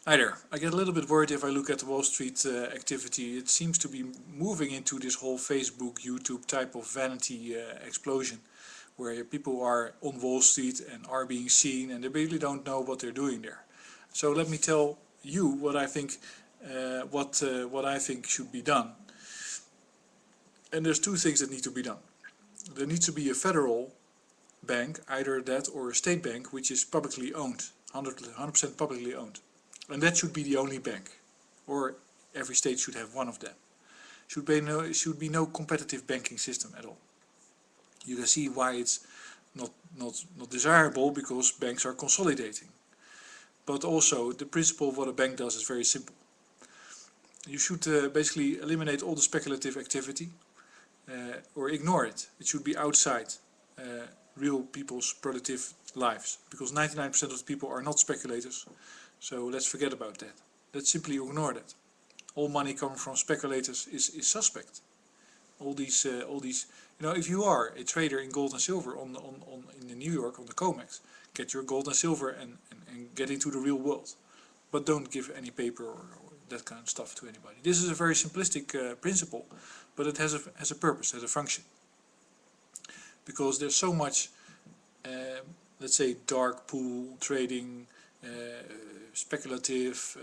Either. I get a little bit worried if I look at the Wall Street activity. It seems to be moving into this whole Facebook, YouTube type of vanity explosion, where people are on Wall Street and are being seen, and they really don't know what they're doing there. So let me tell you what I think, what I think should be done. And there's two things that need to be done. There needs to be a federal bank, either that or a state bank, which is publicly owned, 100% publicly owned. And that should be the only bank, or every state should have one of them. Should be no competitive banking system at all. You can see why it's not desirable, because banks are consolidating. But also the principle of what a bank does is very simple. You should basically eliminate all the speculative activity, or ignore it. It should be outside real people's productive lives, because 99% of the people are not speculators. So let's forget about that. Let's simply ignore that. All money coming from speculators is suspect. All these, you know, if you are a trader in gold and silver in New York on the COMEX, get your gold and silver and get into the real world. But don't give any paper or that kind of stuff to anybody. This is a very simplistic principle, but it has a purpose, has a function. Because there's so much, let's say, dark pool trading, speculative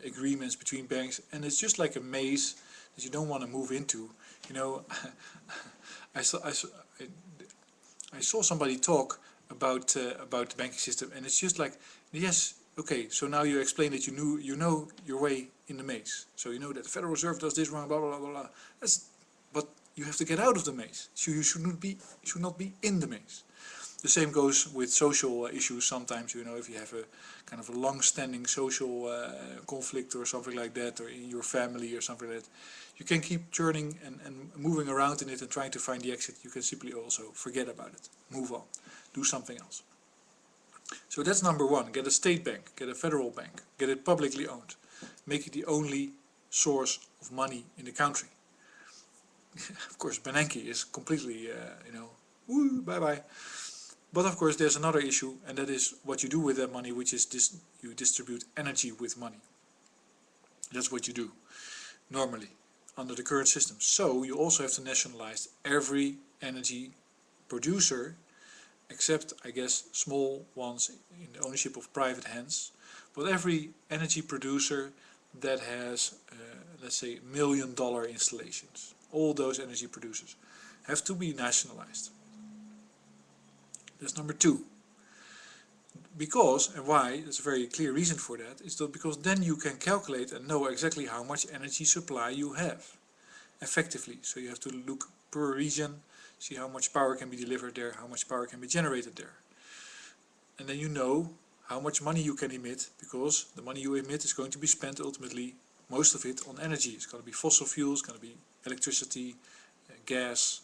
agreements between banks, and it's just like a maze that you don't want to move into. You know, I saw somebody talk about the banking system, and it's just like, yes, okay, so now you explain that you know your way in the maze. So you know that the Federal Reserve does this wrong, blah blah blah blah. But you have to get out of the maze. So you should not be in the maze. The same goes with social issues. Sometimes, you know, if you have a kind of a long-standing social conflict or something like that, or in your family or something like that, you can keep churning and moving around in it and trying to find the exit. You can simply also forget about it, move on, do something else. So that's number one. Get a state bank, get a federal bank, get it publicly owned, make it the only source of money in the country. Of course, Bernanke is completely, you know, woo, bye-bye. But of course there's another issue, and that is what you do with that money, which is you distribute energy with money. That's what you do normally under the current system. So you also have to nationalize every energy producer, except I guess small ones in the ownership of private hands. But every energy producer that has, let's say, $1 million installations, all those energy producers have to be nationalized. That's number two. Because, and why, there's a very clear reason for that, is that because then you can calculate and know exactly how much energy supply you have, effectively. So you have to look per region, see how much power can be delivered there, how much power can be generated there. And then you know how much money you can emit, because the money you emit is going to be spent ultimately, most of it, on energy. It's going to be fossil fuels, it's going to be electricity, gas,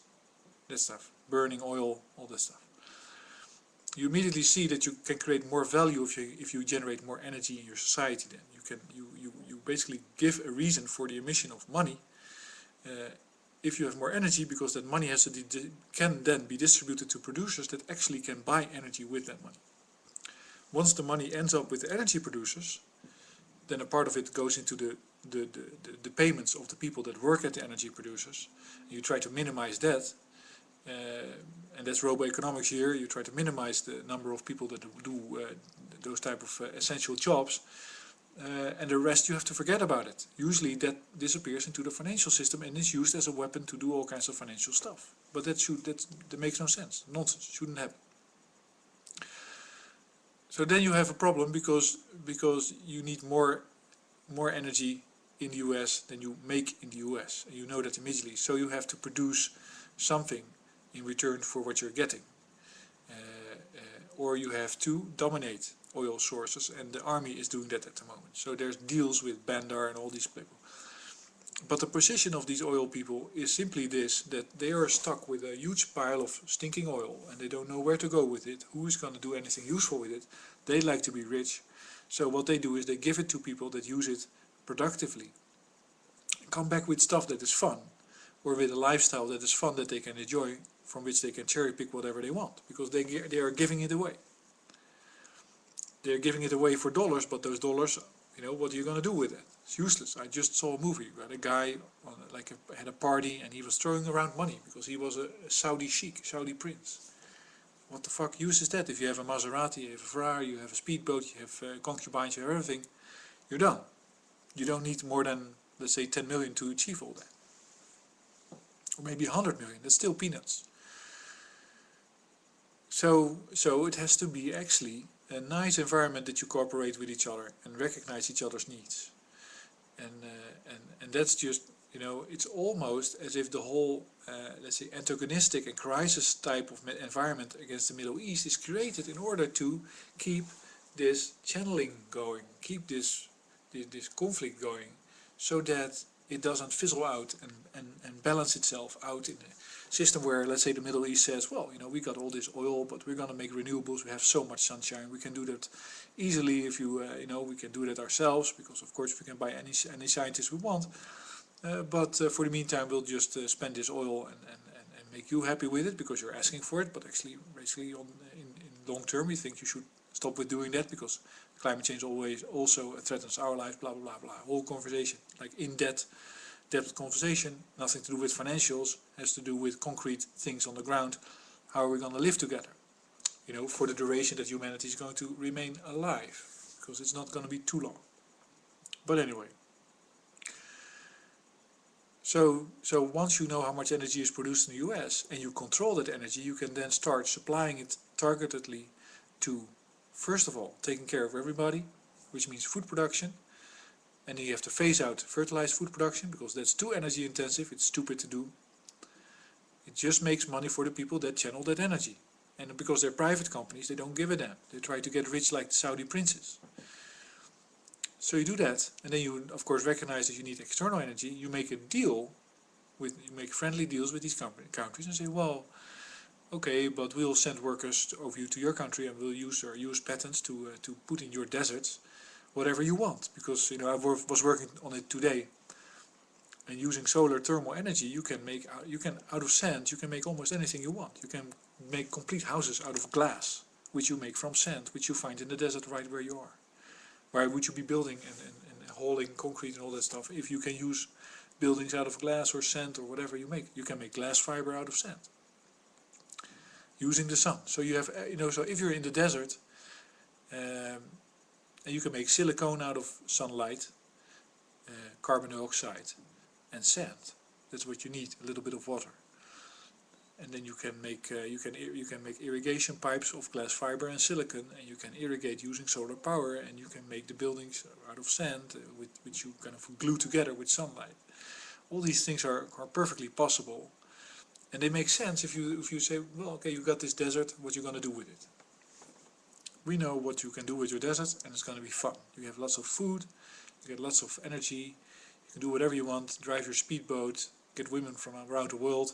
that stuff, burning oil, all that stuff. You immediately see that you can create more value if you generate more energy in your society. Then you basically give a reason for the emission of money if you have more energy, because that money has to can then be distributed to producers that actually can buy energy with that money. Once the money ends up with the energy producers, then a part of it goes into the payments of the people that work at the energy producers. You try to minimize that. And that's robo-economics here. You try to minimize the number of people that do those type of essential jobs, and the rest you have to forget about it. Usually that disappears into the financial system and is used as a weapon to do all kinds of financial stuff. But that makes no sense. Nonsense. Shouldn't happen. So then you have a problem, because you need more energy in the US than you make in the US, and you know that immediately. So you have to produce something in return for what you're getting, or you have to dominate oil sources, and the army is doing that at the moment. So there's deals with Bandar and all these people. But the position of these oil people is simply this, that they are stuck with a huge pile of stinking oil, and they don't know where to go with it, who is going to do anything useful with it. They like to be rich, so what they do is they give it to people that use it productively. Come back with stuff that is fun, or with a lifestyle that is fun, that they can enjoy, from which they can cherry pick whatever they want, because they are giving it away. they're giving it away for dollars, but those dollars, you know, what are you going to do with it? It's useless. I just saw a movie where a guy had a party and he was throwing around money because he was a Saudi sheikh, Saudi prince. What the fuck use is that? If you have a Maserati, you have a Ferrari, you have a speedboat, you have concubines, you have everything, you're done. You don't need more than, let's say, 10 million to achieve all that. Or maybe 100 million, that's still peanuts. So it has to be actually a nice environment that you cooperate with each other and recognize each other's needs. And that's just, you know, it's almost as if the whole, let's say, antagonistic and crisis type of environment against the Middle East is created in order to keep this channeling going, keep this conflict going, so that it doesn't fizzle out and balance itself out in a system where, let's say, the Middle East says, well, you know, we got all this oil, but we're going to make renewables, we have so much sunshine, we can do that easily if you, you know, we can do that ourselves, because of course we can buy any scientist we want, but for the meantime we'll just spend this oil and make you happy with it because you're asking for it, but actually, basically in long term we think you should stop with doing that because climate change always also threatens our lives, blah, blah, blah, blah. Whole conversation, like in-depth conversation, nothing to do with financials, has to do with concrete things on the ground. How are we going to live together? You know, for the duration that humanity is going to remain alive, because it's not going to be too long. But anyway. So once you know how much energy is produced in the US and you control that energy, you can then start supplying it targetedly to, first of all, taking care of everybody, which means food production. And then you have to phase out fertilized food production because that's too energy intensive, it's stupid to do. It just makes money for the people that channel that energy. And because they're private companies, they don't give a damn. They try to get rich like the Saudi princes. So you do that, and then you of course recognize that you need external energy. You make a deal with, you make friendly deals with these countries and say, well, okay, but we'll send workers over you to your country and we'll use patents to put in your deserts whatever you want, because you know I was working on it today, and using solar thermal energy you can out of sand you can make almost anything you want. You can make complete houses out of glass, which you make from sand, which you find in the desert right where you are. Why would you be building and hauling concrete and all that stuff if you can use buildings out of glass or sand or whatever you make? You can make glass fiber out of sand using the sun. So you have, you know, so if you're in the desert, and you can make silicone out of sunlight, carbon dioxide and sand. That's what you need, a little bit of water. And then you can make irrigation pipes of glass fiber and silicon, and you can irrigate using solar power, and you can make the buildings out of sand, which you kind of glue together with sunlight. All these things are perfectly possible, and they make sense if you say, well, okay, you got this desert, what you going to do with it? We know what you can do with your desert, and it's going to be fun. You have lots of food, you get lots of energy, you can do whatever you want, drive your speedboat, get women from around the world,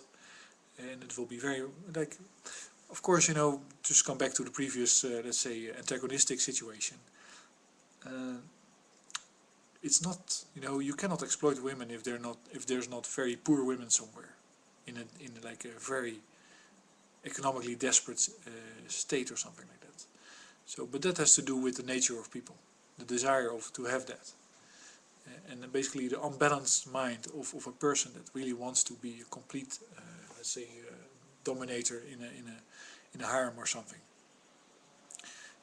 and it will be very, like, of course, you know, just come back to the previous, let's say, antagonistic situation. It's not, you know, you cannot exploit women if there's not very poor women somewhere, in like a very economically desperate state or something like that. So, but that has to do with the nature of people, the desire to have that, and basically the unbalanced mind of a person that really wants to be a complete, let's say, dominator in a harem or something.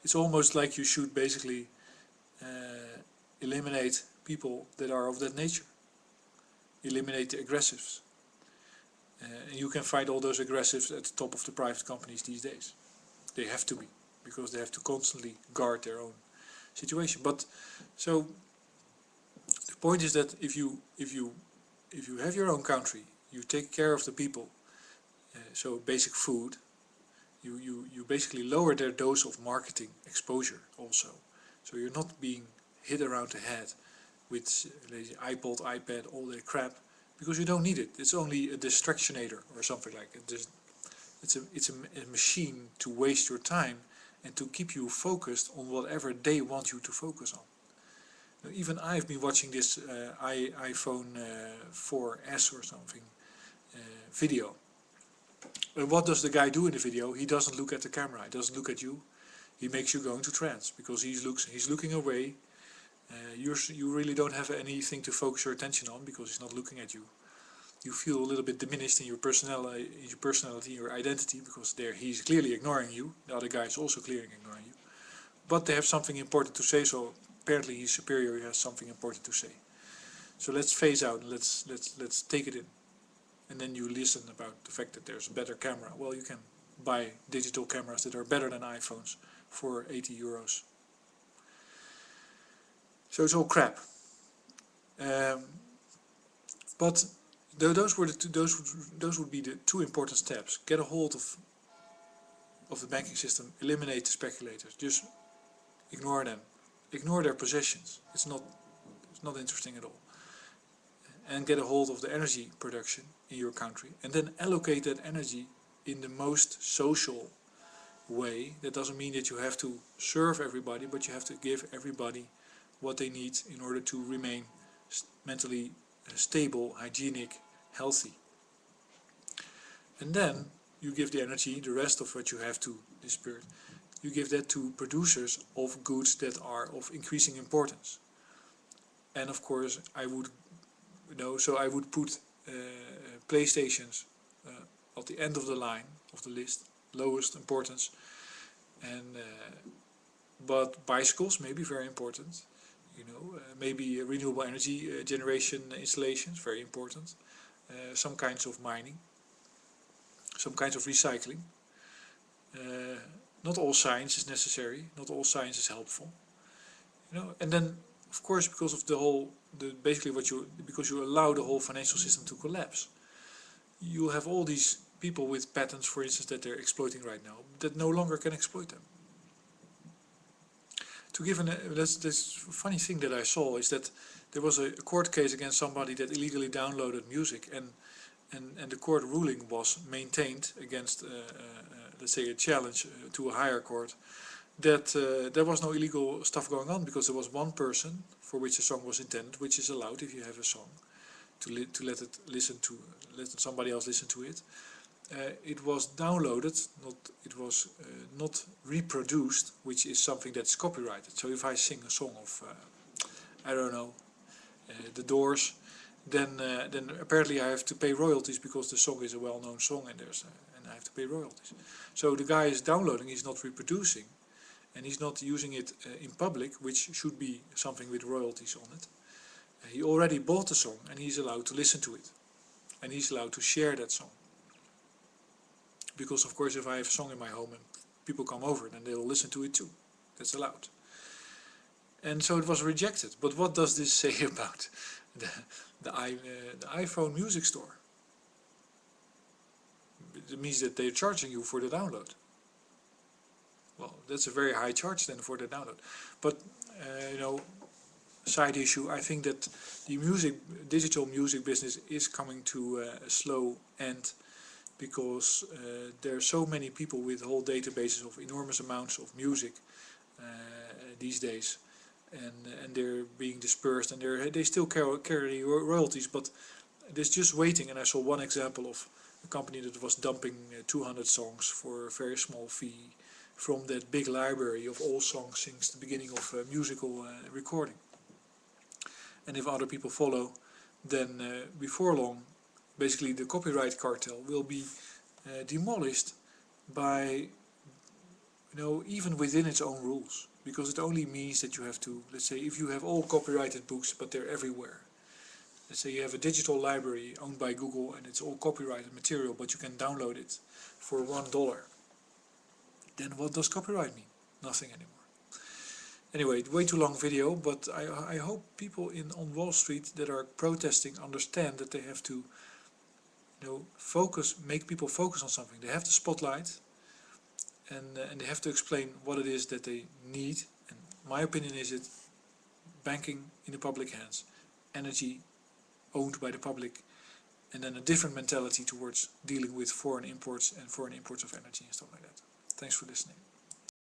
It's almost like you should basically eliminate people that are of that nature, eliminate the aggressives, and you can find all those aggressives at the top of the private companies these days. They have to be, because they have to constantly guard their own situation. But so the point is that if you have your own country, you take care of the people, so basic food, you basically lower their dose of marketing exposure also. So you're not being hit around the head with iPod, iPad, all that crap, because you don't need it. It's only a distractionator or something like it. It's a machine to waste your time and to keep you focused on whatever they want you to focus on. Now, even I've been watching this iPhone 4S or something video. And what does the guy do in the video? He doesn't look at the camera, he doesn't look at you. he makes you go into trance, because he's looking away. You really don't have anything to focus your attention on, because he's not looking at you. You feel a little bit diminished in your personality, your identity, because there he's clearly ignoring you. The other guy is also clearly ignoring you. But they have something important to say, so apparently he's superior, he has something important to say. So let's phase out and let's take it in. And then you listen about the fact that there's a better camera. Well, you can buy digital cameras that are better than iPhones for 80 euros. So it's all crap. But those would be the two important steps. Get a hold of the banking system. Eliminate the speculators. Just ignore them. Ignore their possessions. It's not interesting at all. And get a hold of the energy production in your country, and then allocate that energy in the most social way. That doesn't mean that you have to serve everybody, but you have to give everybody what they need in order to remain mentally stable, hygienic, healthy. And then you give the energy, the rest of what you have to this spirit, you give that to producers of goods that are of increasing importance. And of course I would put PlayStations at the end of the line of the list, lowest importance, and but bicycles maybe very important, maybe renewable energy generation installations, very important, some kinds of mining, some kinds of recycling. Not all science is necessary, not all science is helpful, and then of course because of because you allow the whole financial system to collapse, you have all these people with patents, for instance, that they're exploiting right now, that no longer can exploit them. To give this funny thing that I saw is that there was a court case against somebody that illegally downloaded music, and the court ruling was maintained against let's say a challenge to a higher court, that there was no illegal stuff going on, because there was one person for which a song was intended, which is allowed if you have a song, to let somebody else listen to it. It was downloaded, it was not reproduced, which is something that's copyrighted. So if I sing a song of I don't know, The Doors, then apparently I have to pay royalties, because the song is a well-known song, and I have to pay royalties. So the guy is downloading, he's not reproducing, and he's not using it in public, which should be something with royalties on it. He already bought the song, and he's allowed to listen to it, and he's allowed to share that song. Because of course if I have a song in my home and people come over, then they'll listen to it too. That's allowed. And so it was rejected. But what does this say about the iPhone music store? It means that they're charging you for the download. Well, that's a very high charge then for the download. But side issue, I think that the digital music business is coming to a slow end, because there are so many people with whole databases of enormous amounts of music these days, and they're being dispersed, and they still carry royalties, but there's just waiting. And I saw one example of a company that was dumping 200 songs for a very small fee from that big library of all songs since the beginning of musical recording. And if other people follow, then before long, basically the copyright cartel will be demolished by, even within its own rules, because it only means that you have to, let's say, if you have all copyrighted books, but they're everywhere. Let's say you have a digital library owned by Google, and it's all copyrighted material, but you can download it for $1. Then what does copyright mean? Nothing anymore. Anyway, way too long video, but I hope people on Wall Street that are protesting understand that they have to make people focus on something. They have the spotlight, and they have to explain what it is that they need. And my opinion is it banking in the public hands, energy owned by the public, and then a different mentality towards dealing with foreign imports and foreign imports of energy and stuff like that. Thanks for listening.